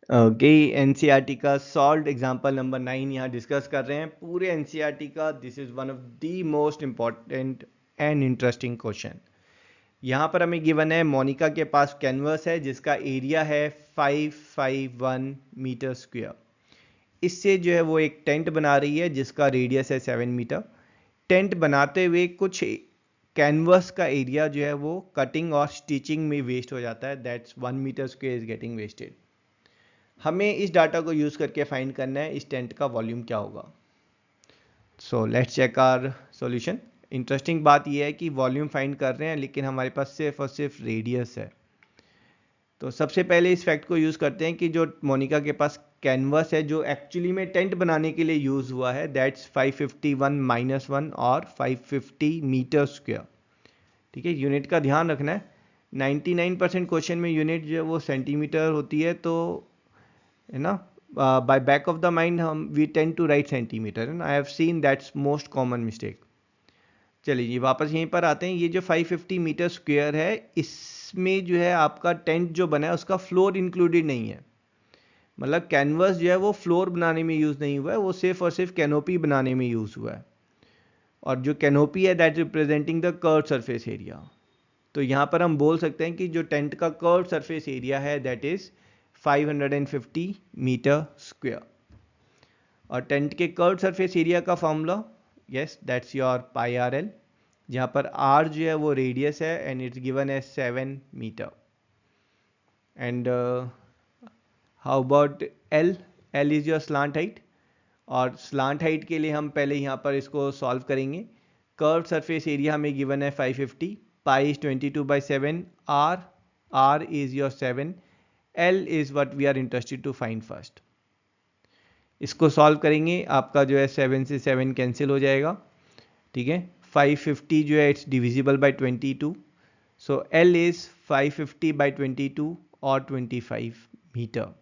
Okay, NCERT का solve example number 9 यहाँ discuss कर रहे हैं। पूरे एनसीईआरटी का this is one of the most important and interesting question. यहाँ पर हमें गिवन है मोनिका के पास कैनवस है जिसका एरिया है 551 मीटर स्क्वायर। इससे जो है वो एक टेंट बना रही है जिसका रेडियस है 7 मीटर। टेंट बनाते हुए कुछ कैनवस का एरिया जो है वो कटिंग और स्टिचिंग में वेस्ट हो जाता है, that's 1 metre square is getting wasted. हमें इस डाटा को यूज़ करके फाइंड करना है इस टेंट का वॉल्यूम क्या होगा। So let's check our solution. Interesting बात यह है कि वॉल्यूम फाइंड कर रहे हैं लेकिन हमारे पास सिर्फ और सिर्फ रेडियस है। तो सबसे पहले इस फैक्ट को यूज़ करते हैं कि जो मोनिका के पास कैनवस है जो एक्चुअली में टेंट बनाने के लिए यूज़ हुआ है, दैट्स 551 - 1 और 550 मीटर स्क्वायर। ठीक है, यूनिट का ध्यान रखना है। 99% क्वेश्चन में यूनिट जो है वो सेंटीमीटर होती है, तो है ना, by back of the mind हम we tend to write centimetre, है ना। I have seen that's most common mistake. चलिए जी, वापस यहीं पर आते हैं। ये जो 550 मीटर स्क्वायर है इसमें जो है आपका टेंट जो बना है उसका फ्लोर इंक्लूडेड नहीं है। मतलब कैनवस जो है वो फ्लोर बनाने में यूज़ नहीं हुआ है, वो सिर्फ और सिर्फ कैनोपी बनाने में यूज़ हुआ है। और जो कैनोपी है that representing the curve surface area. तो यहाँ पर हम बोल सकते हैं कि जो टेंट का कर्व सरफेस एरिया है दैट इज़ 550 मीटर स्क्वायर। और टेंट के कर्व सरफेस एरिया का formula, yes that's your pi R L, जहाँ पर आर जो है वो रेडियस है एंड इट्स गिवन है 7 metre. And how about L? L is your slant height. और स्लांट हाइट के लिए हम पहले यहाँ पर इसको सॉल्व करेंगे। कर्व सरफेस एरिया हमें गिवन है 550, pi is 22/7, R is your 7, L is what we are interested to find first. इसको सॉल्व करेंगे, आपका जो है 7 से 7 कैंसिल हो जाएगा। ठीक है, 550 जो है इट्स डिविजिबल बाय 22, सो एल इज 550/22 और 25 मीटर।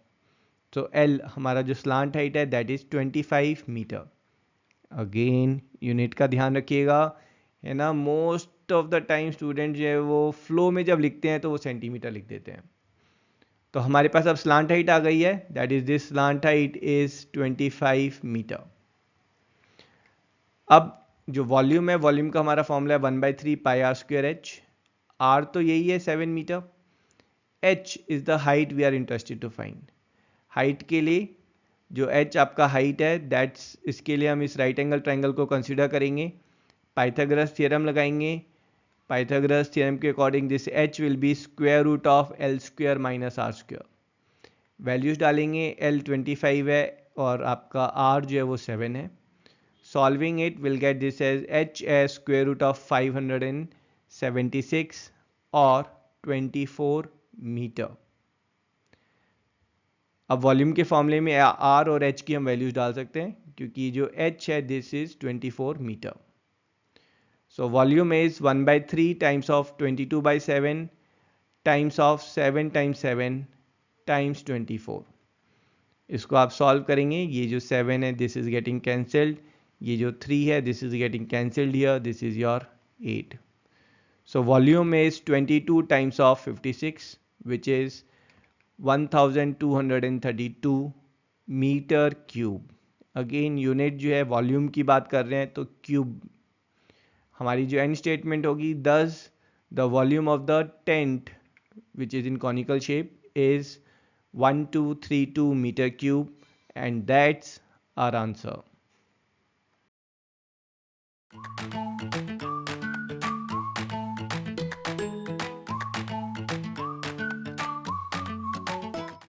तो एल हमारा जो स्लांट हाइट है that is 25 metre. Again unit का ध्यान रखिएगा, है ना। Most of the time student जो है वो फ्लो में जब लिखते हैं तो वो सेंटीमीटर लिख देते हैं। तो हमारे पास अब स्लांट हाइट आ गई है, that is this slant height is 25 metre. अब जो वॉल्यूम है, वॉल्यूम का हमारा फॉर्मूला है 1/3 pi R square H. R तो यही है 7 metre. H is the height we are interested to find. Height के लिए जो एच आपका हाइट है दैट्स, इसके लिए हम इस राइट एंगल ट्राइंगल को कंसिडर करेंगे, पाइथागोरस थ्योरम लगाएंगे। पाइथागोरस थ्योरम के according this H will be square root of L square minus R square. Values डालेंगे, एल 25 है और आपका आर जो है वो 7 है। Solving it will get this as H as square root of 576 और 24 मीटर। अब वॉल्यूम के फॉर्मूले में आर और एच की हम वैल्यूज डाल सकते हैं क्योंकि जो एच है this is 24 metre. So volume is 1/3 times of 22/7 times of 7 times 7 times 24। इसको आप सॉल्व करेंगे, ये जो 7 है दिस इज गेटिंग कैंसल्ड, ये जो 3 है this is getting cancelled here, this is your 8। So volume is 22 times of 56 which is 1232 metre cube. Again unit जो है वॉल्यूम की बात कर रहे हैं तो क्यूब। हमारी जो एंड स्टेटमेंट होगी, thus the volume of the tent which is in conical shape is 1232 metre cube and that's our answer.